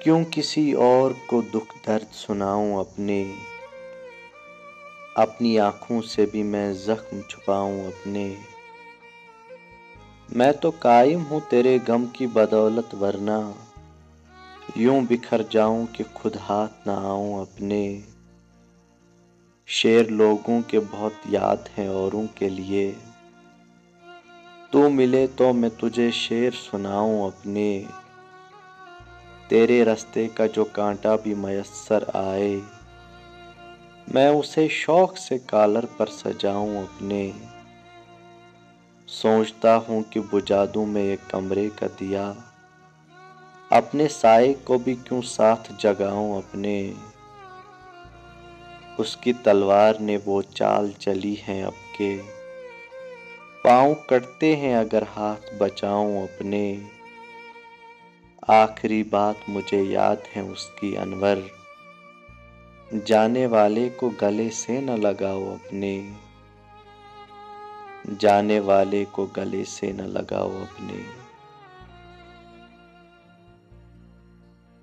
क्यों किसी और को दुख दर्द सुनाऊं अपनी आँखों से भी मैं जख्म छुपाऊं अपने। मैं तो कायम हूँ तेरे गम की बदौलत, वरना यूं बिखर जाऊं कि खुद हाथ ना आऊं अपने। शेर लोगों के बहुत याद हैं औरों के लिए, तू मिले तो मैं तुझे शेर सुनाऊं अपने। तेरे रास्ते का जो कांटा भी मयस्सर आए, मैं उसे शौक से कॉलर पर सजाऊं अपने। सोचता हूँ कि बुझा दूं मैं एक कमरे का दिया, अपने साए को भी क्यों साथ जगाऊं अपने। उसकी तलवार ने वो चाल चली है अब के, पाँव कटते हैं अगर हाथ बचाऊं अपने। आखिरी बात मुझे याद है उसकी अनवर, जाने वाले को गले से न लगाओ अपने। जाने वाले को गले से न लगाओ अपने।